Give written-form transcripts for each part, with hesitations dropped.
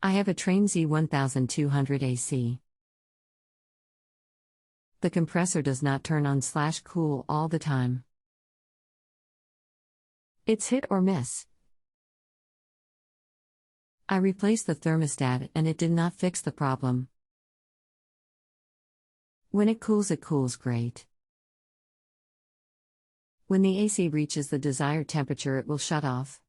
I have a Trane XE AC. The compressor does not turn on/cool all the time. It's hit or miss. I replaced the thermostat and it did not fix the problem. When it cools great. When the AC reaches the desired temperature, it will shut off.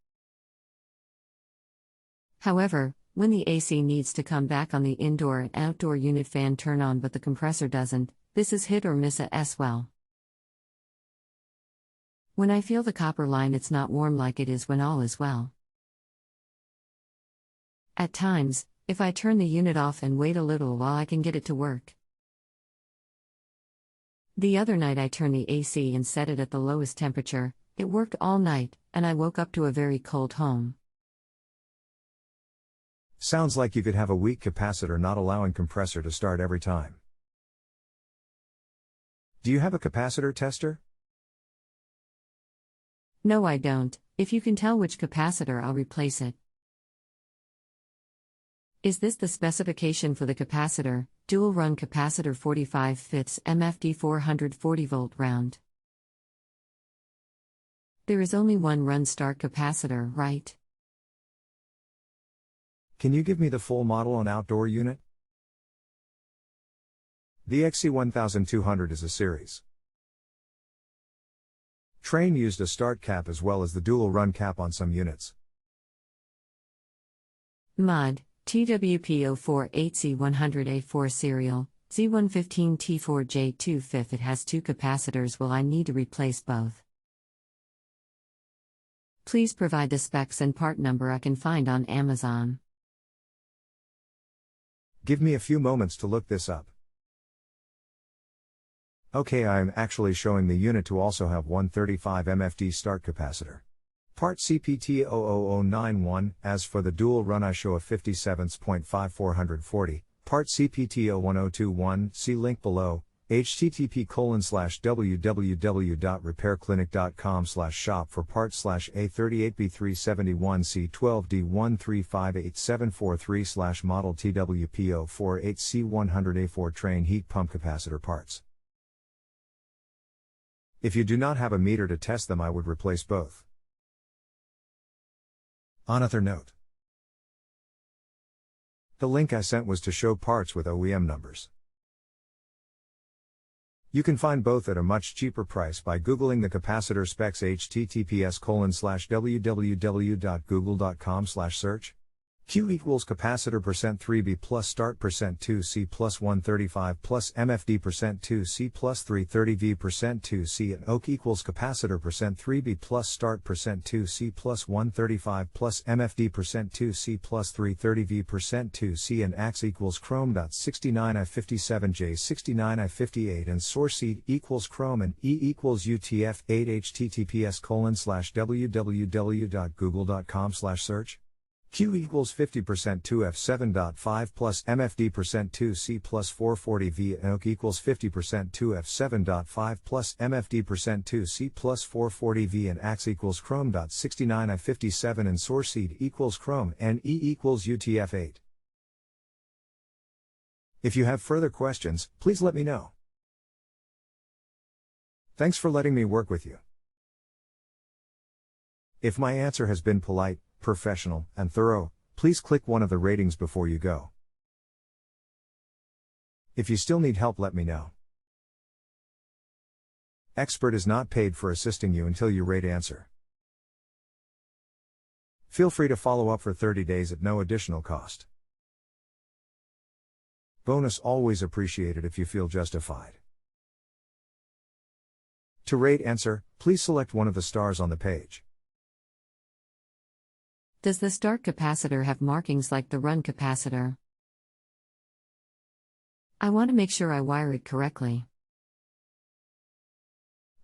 However, when the AC needs to come back on, the indoor and outdoor unit fan turn on but the compressor doesn't. This is hit or miss as well. When I feel the copper line, it's not warm like it is when all is well. At times, if I turn the unit off and wait a little while, I can get it to work. The other night I turned the AC and set it at the lowest temperature. It worked all night, and I woke up to a very cold home. Sounds like you could have a weak capacitor not allowing compressor to start every time. Do you have a capacitor tester? No, I don't. If you can tell which capacitor, I'll replace it. Is this the specification for the capacitor? Dual run capacitor 45 fifths MFD 440 volt round. There is only one run start capacitor, right? Can you give me the full model on outdoor unit? The XE 1200 is a series. Trane used a start cap as well as the dual run cap on some units. Mod TWP048C100A4 serial, Z115T4J2 fifth. It has two capacitors. Will I need to replace both? Please provide the specs and part number I can find on Amazon. Give me a few moments to look this up. Okay, I am actually showing the unit to also have 135 MFD start capacitor. Part CPT00091, as for the dual run I show a 57.5440, part CPT01021, see link below, http://www.repairclinic.com/shop for part/A38B371C12D1358743/model TWP048C100A4 Trane heat pump capacitor parts. If you do not have a meter to test them, I would replace both. Another note. The link I sent was to show parts with OEM numbers. You can find both at a much cheaper price by Googling the capacitor specs https://www.google.com/search. Q equals capacitor %3B plus start %2C plus 135 plus MFD %2C plus 330V %2C and oak equals capacitor %3B plus start %2C plus 135 plus MFD %2C plus 330V %2C and ax equals chrome.69i57j69i58 and source seed equals chrome and E equals UTF-8 https://www.google.com/search. Q equals 50% 2F7.5 plus MFD %2C plus 440V and oak equals 50% 2F7.5 plus MFD %2C plus 440V and ax equals chrome.69i57 and source seed equals chrome and E equals UTF-8. If you have further questions, please let me know. Thanks for letting me work with you. If my answer has been polite, professional, and thorough, please click one of the ratings before you go. If you still need help, let me know. Expert is not paid for assisting you until you rate answer. Feel free to follow up for 30 days at no additional cost. Bonus always appreciated if you feel justified. To rate answer, please select one of the stars on the page. Does the start capacitor have markings like the run capacitor? I want to make sure I wire it correctly.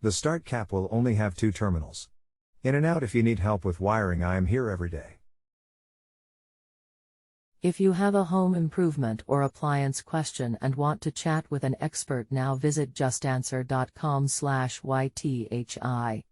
The start cap will only have 2 terminals. In and out. If you need help with wiring, I am here every day. If you have a home improvement or appliance question and want to chat with an expert, now visit JustAnswer.com/YTHI.